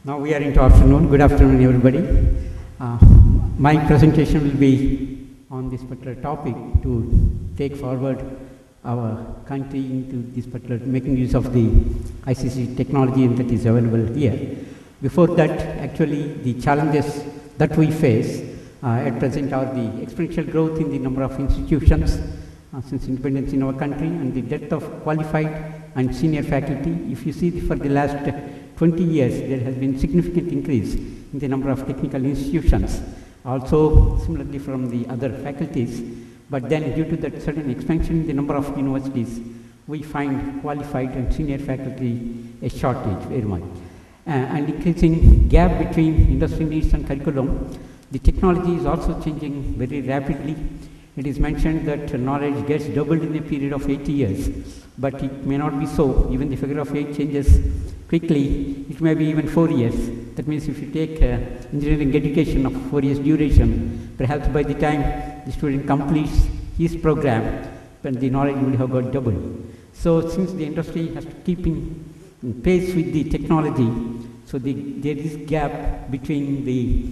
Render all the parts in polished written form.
Now we are into afternoon. Good afternoon, everybody. Uh, my presentation will be on this particular topic to take forward our country into this particular, making use of the ICC technology that is available here. Before that, actually, the challenges that we face at present are the exponential growth in the number of institutions since independence in our country and the depth of qualified and senior faculty. If you see for the last 20 years, there has been significant increase in the number of technical institutions, also similarly from the other faculties. But then due to that sudden expansion in the number of universities, we find qualified and senior faculty a shortage very much. And increasing gap between industry needs and curriculum, the technology is also changing very rapidly. It is mentioned that knowledge gets doubled in a period of 80 years, but it may not be so. Even the figure of 8 changes quickly. It may be even 4 years. That means if you take engineering education of 4 years duration, perhaps by the time the student completes his program, then the knowledge will have got doubled. So since the industry has to keep in pace with the technology, so there is gap between the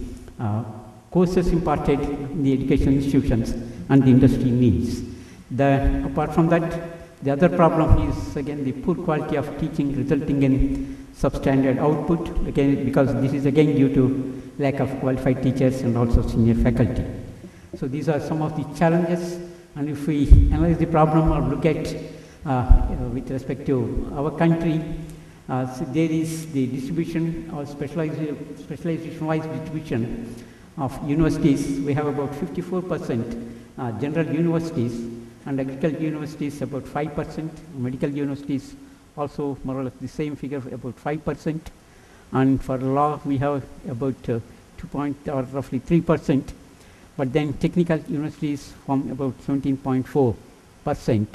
courses imparted in the education institutions and the industry needs. Apart from that, the other problem is again the poor quality of teaching resulting in substandard output, again because this is again due to lack of qualified teachers and also senior faculty. So these are some of the challenges, and if we analyze the problem or look at with respect to our country, so there is the distribution or specialization-wise distribution of universities. We have about 54% general universities, and agricultural universities about 5%, medical universities also more or less the same figure, about 5%, and for law we have about roughly 3%, but then technical universities form about 17.4%,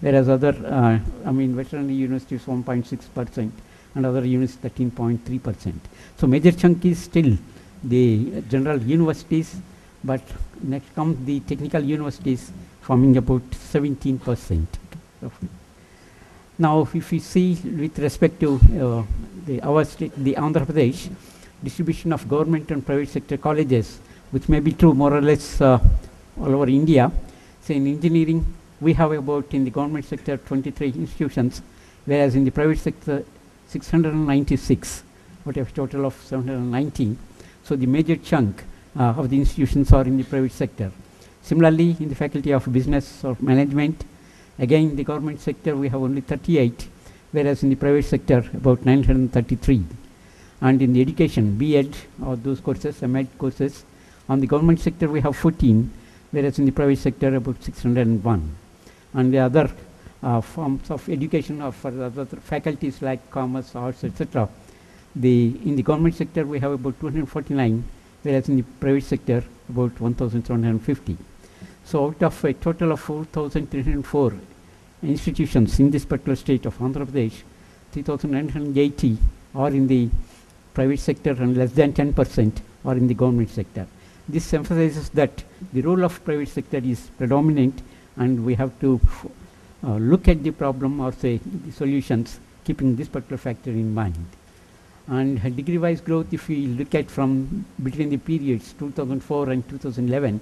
whereas other, veterinary universities 1.6%, and other universities 13.3%. So major chunk is still the general universities, but next comes the technical universities forming about 17%. Now, if we see with respect to our state, the Andhra Pradesh, distribution of government and private sector colleges, which may be true more or less all over India. So in engineering, we have about in the government sector 23 institutions, whereas in the private sector 696, what a total of 719. So the major chunk of the institutions are in the private sector. Similarly, in the faculty of business or management, again in the government sector we have only 38, whereas in the private sector about 933. And in the education, B.Ed or those courses, M.Ed courses, on the government sector we have 14, whereas in the private sector about 601. And the other forms of education of other faculties like commerce, arts, etc. In the government sector we have about 249, whereas in the private sector about 1,750. So out of a total of 4,304 institutions in this particular state of Andhra Pradesh, 3,980 are in the private sector and less than 10% are in the government sector. This emphasizes that the role of private sector is predominant, and we have to look at the problem or say the solutions keeping this particular factor in mind. And degree-wise growth, if we look at from between the periods 2004 and 2011,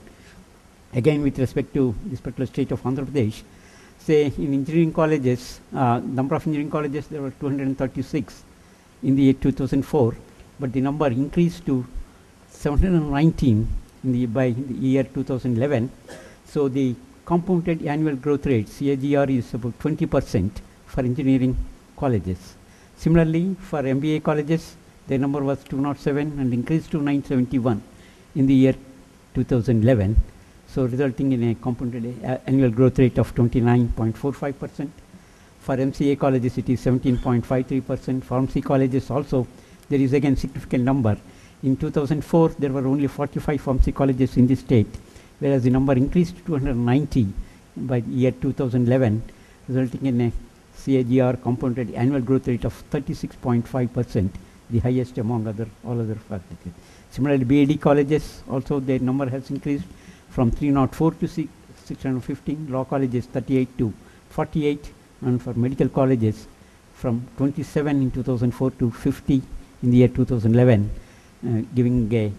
again with respect to this particular state of Andhra Pradesh, say in engineering colleges, number of engineering colleges there were 236 in the year 2004, but the number increased to 719 by the year 2011. So the compounded annual growth rate CAGR is about 20% for engineering colleges. Similarly, for MBA colleges, the number was 207 and increased to 971 in the year 2011. So resulting in a compounded annual growth rate of 29.45%. For MCA colleges, it is 17.53%. Pharmacy colleges also, there is again significant number. In 2004, there were only 45 pharmacy colleges in the state, whereas the number increased to 290 by the year 2011, resulting in a CAGR compounded annual growth rate of 36.5%, the highest among all other faculties. Similarly, BAD colleges also their number has increased from 304 to 615, law colleges 38 to 48, and for medical colleges from 27 in 2004 to 50 in the year 2011, giving a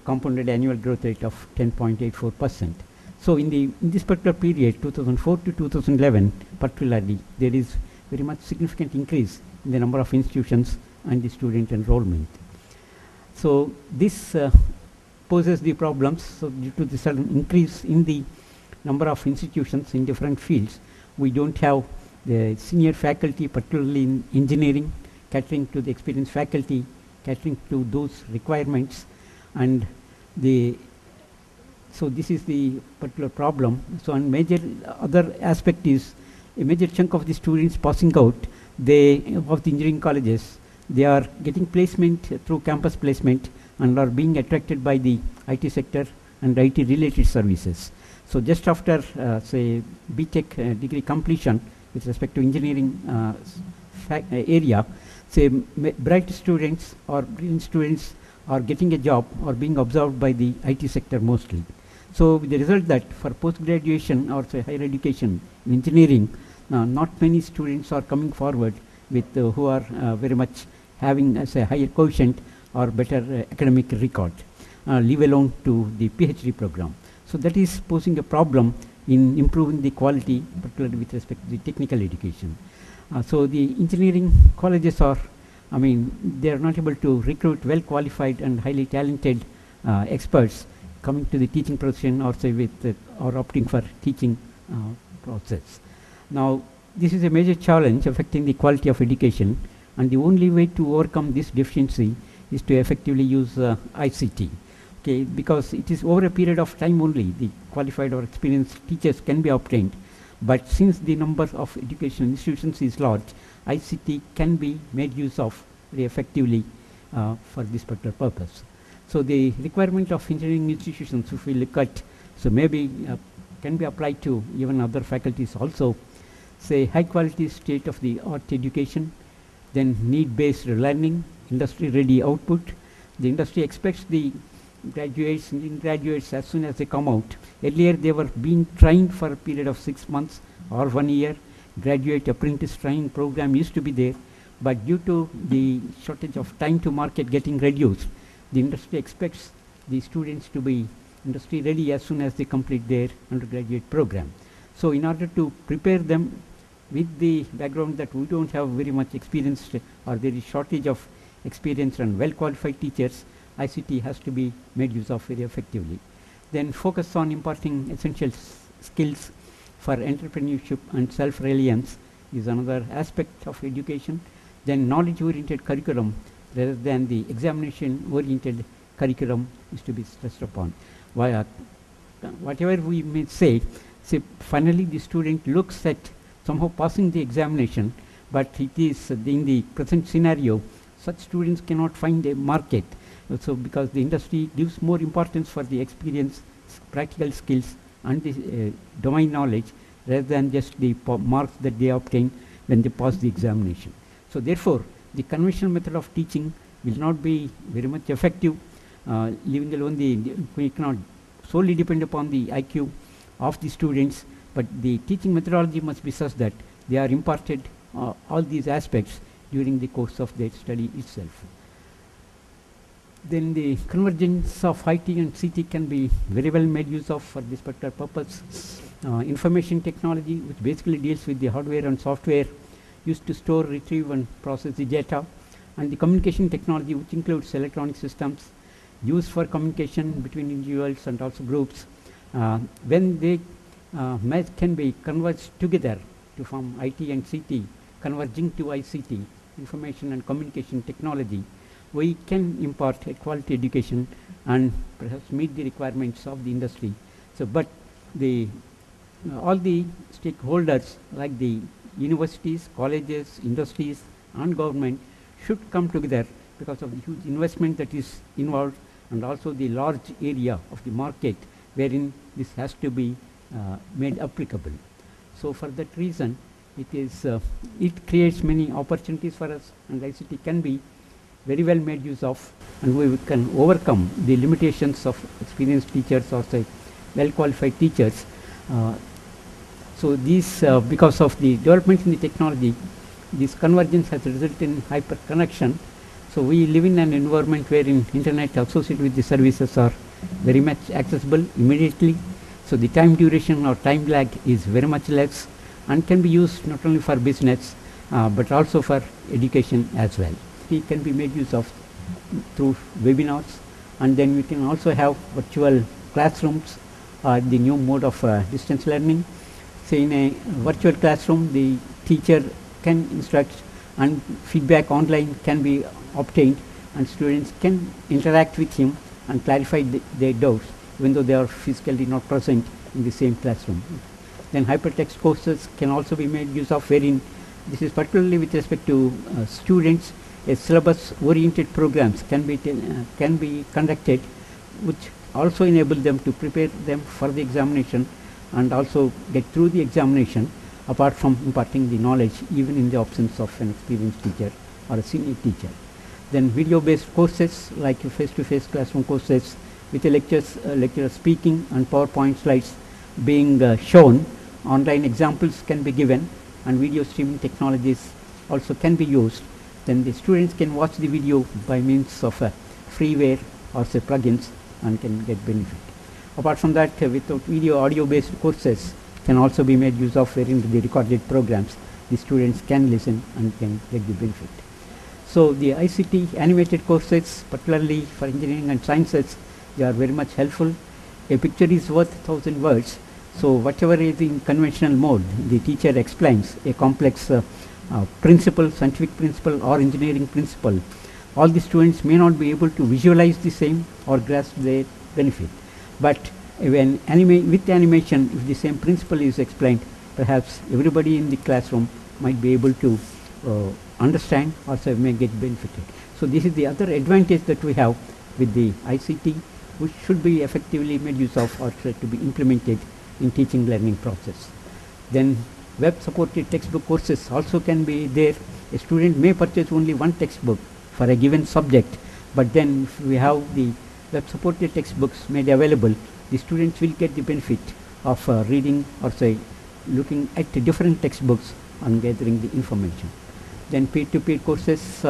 compounded annual growth rate of 10.84%. So in this particular period, 2004 to 2011 particularly, there is very much significant increase in the number of institutions and the student enrollment. So this poses the problems. So due to the sudden increase in the number of institutions in different fields, we don't have the senior faculty, particularly in engineering, catering to the experienced faculty, catering to those requirements, and so this is the particular problem. So a major other aspect is a major chunk of the students passing out of the engineering colleges, they are getting placement through campus placement and are being attracted by the IT sector and IT related services. So just after say BTech degree completion with respect to engineering area, say bright students or brilliant students are getting a job or being observed by the IT sector mostly. So with the result that for post-graduation or say higher education in engineering, not many students are coming forward with who are very much having as a higher quotient or better academic record, leave alone to the PhD program. So that is posing a problem in improving the quality, particularly with respect to the technical education. So the engineering colleges are, I mean, they are not able to recruit well qualified and highly talented experts coming to the teaching profession or say with or opting for teaching process. Now this is a major challenge affecting the quality of education, and the only way to overcome this deficiency is to effectively use ICT. Okay, because it is over a period of time only the qualified or experienced teachers can be obtained, but since the number of educational institutions is large, ICT can be made use of very effectively for this particular purpose. So the requirement of engineering institutions, if we look at, so maybe can be applied to even other faculties also, say high quality state of the art education, then need based learning, industry ready output. The industry expects the graduates, engineering graduates as soon as they come out. Earlier they were being trained for a period of 6 months or 1 year. Graduate apprentice training program used to be there, but due to the shortage of time to market getting reduced, the industry expects the students to be industry ready as soon as they complete their undergraduate program. So in order to prepare them with the background that we don't have very much experienced or there is shortage of experienced and well qualified teachers, ICT has to be made use of very effectively. Then focus on imparting essential skills for entrepreneurship and self-reliance is another aspect of education. Then knowledge-oriented curriculum rather than the examination-oriented curriculum is to be stressed upon. Whatever we may say, finally the student looks at somehow passing the examination, but it is in the present scenario, such students cannot find a market. So because the industry gives more importance for the experience, practical skills and the domain knowledge rather than just the marks that they obtain when they pass the examination. So therefore, the conventional method of teaching will not be very much effective, leaving alone we cannot solely depend upon the IQ of the students, but the teaching methodology must be such that they are imparted all these aspects during the course of their study itself. Then the convergence of IT and CT can be very well made use of for this particular purpose. Information technology, which basically deals with the hardware and software used to store, retrieve and process the data, and the communication technology, which includes electronic systems used for communication between individuals and also groups, when they can be converged together to form IT and CT, converging to ICT, information and communication technology, we can impart a quality education and perhaps meet the requirements of the industry. So, but all the stakeholders like the universities, colleges, industries and government should come together because of the huge investment that is involved and also the large area of the market wherein this has to be made applicable. So for that reason, it creates many opportunities for us, and ICT can be very well made use of, and we can overcome the limitations of experienced teachers or say well qualified teachers. So these because of the developments in the technology, this convergence has resulted in hyper connection. So we live in an environment wherein internet associated with the services are very much accessible immediately. So the time duration or time lag is very much less and can be used not only for business but also for education as well. It can be made use of through webinars, and then we can also have virtual classrooms, the new mode of distance learning. So in a virtual classroom, the teacher can instruct and feedback online can be obtained, and students can interact with him and clarify their doubts even though they are physically not present in the same classroom. Then hypertext courses can also be made use of, wherein this is particularly with respect to students. A syllabus oriented programs can be conducted, which also enable them to prepare them for the examination and also get through the examination, apart from imparting the knowledge even in the absence of an experienced teacher or a senior teacher. Then video based courses like face to face classroom courses with the lecturer speaking and PowerPoint slides being shown. Online examples can be given, and video streaming technologies also can be used. Then the students can watch the video by means of freeware or say plugins and can get benefit. Apart from that, without video, audio based courses can also be made use of, wherein the recorded programs the students can listen and can get the benefit. So the ICT animated courses, particularly for engineering and sciences, they are very much helpful. A picture is worth 1,000 words. So whatever is in conventional mode, the teacher explains a complex principle, scientific principle or engineering principle. All the students may not be able to visualize the same or grasp their benefit. But when with animation, if the same principle is explained, perhaps everybody in the classroom might be able to understand or so may get benefited. So this is the other advantage that we have with the ICT, which should be effectively made use of or try to be implemented in teaching learning process. Then web supported textbook courses also can be there. A student may purchase only one textbook for a given subject, but then if we have the web supported textbooks made available, the students will get the benefit of reading or say looking at the different textbooks and gathering the information. Then peer-to-peer courses,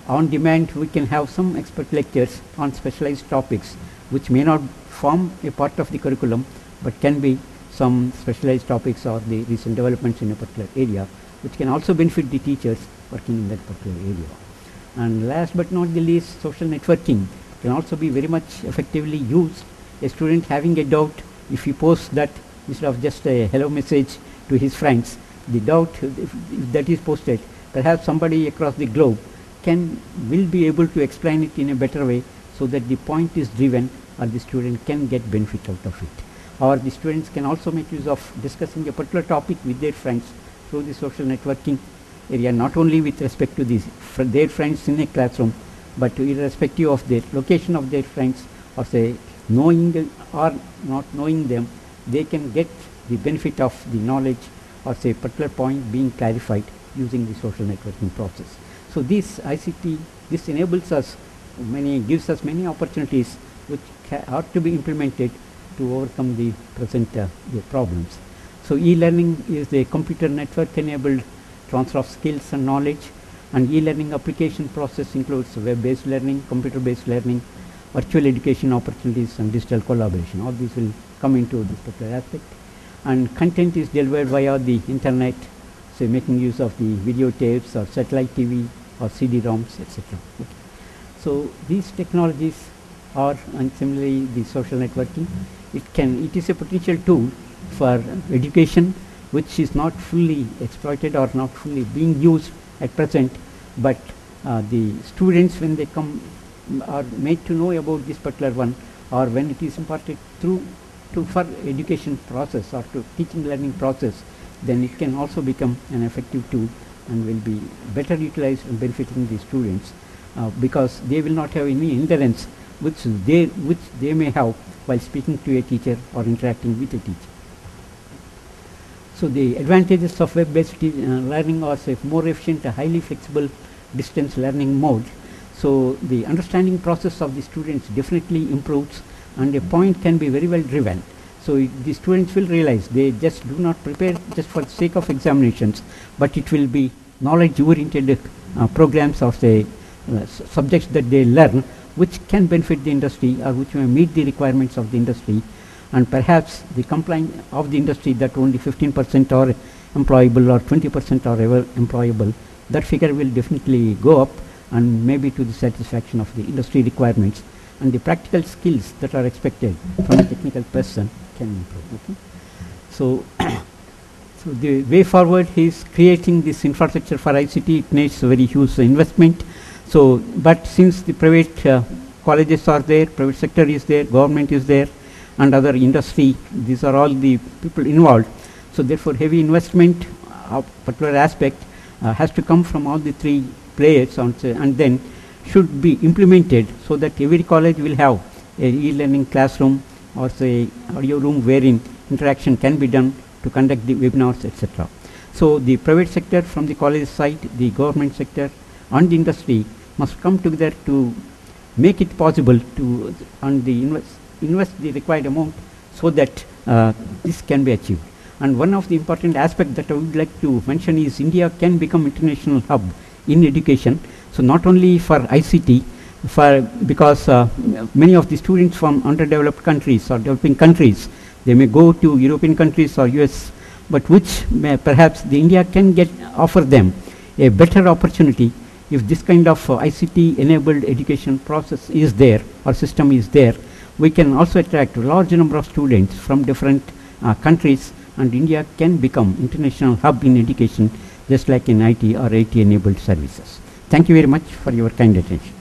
on demand we can have some expert lectures on specialized topics which may not form a part of the curriculum but can be some specialized topics or the recent developments in a particular area, which can also benefit the teachers working in that particular area. And last but not the least, social networking can also be very much effectively used. A student having a doubt, if he posts that instead of just a hello message to his friends, the doubt if that is posted, perhaps somebody across the globe will be able to explain it in a better way so that the point is driven or the student can get benefit out of it. Or the students can also make use of discussing a particular topic with their friends through the social networking area, not only with respect to their friends in a classroom, but irrespective of their location of their friends or say knowing or not knowing them, they can get the benefit of the knowledge or say particular point being clarified using the social networking process. So this ICT, this enables us gives us many opportunities which ought to be implemented to overcome the present the problems. So e-learning is the computer network enabled transfer of skills and knowledge, and e-learning application process includes web-based learning, computer-based learning, virtual education opportunities and digital collaboration. All these will come into this particular aspect. And content is delivered via the internet, so making use of the videotapes or satellite TV or CD-ROMs, etc. Okay. So these technologies are, and similarly the social networking, it is a potential tool for education which is not fully exploited or not fully being used at present, but the students, when they come, are made to know about this particular one, or when it is imparted for education process or to teaching learning process, then it can also become an effective tool and will be better utilized and benefiting the students because they will not have any hindrance which they may have while speaking to a teacher or interacting with a teacher. So the advantages of web-based learning are more efficient, highly flexible distance learning mode. So the understanding process of the students definitely improves, and a point can be very well driven. So the students will realize they just do not prepare just for the sake of examinations, but it will be knowledge-oriented programs or say subjects that they learn which can benefit the industry or which may meet the requirements of the industry, and perhaps the complaint of the industry that only 15% are employable or 20% are ever employable, that figure will definitely go up and maybe to the satisfaction of the industry requirements, and the practical skills that are expected from a technical person can improve. Okay? So, so the way forward is creating this infrastructure for ICT. It needs a very huge investment. So, but since the private colleges are there, private sector is there, government is there, and other industry, these are all the people involved. So therefore, heavy investment of particular aspect has to come from all the three players, and then should be implemented so that every college will have a e-learning classroom or say audio room wherein interaction can be done to conduct the webinars, etc. So the private sector from the college side, the government sector and the industry must come together to make it possible to invest the required amount so that this can be achieved. And one of the important aspects that I would like to mention is India can become international hub in education. So not only for ICT, because many of the students from underdeveloped countries or developing countries, they may go to European countries or US, but which may perhaps the India can offer them a better opportunity if this kind of ICT enabled education process is there or system is there. We can also attract a large number of students from different countries, and India can become international hub in education, just like in IT or IT enabled services. Thank you very much for your kind attention.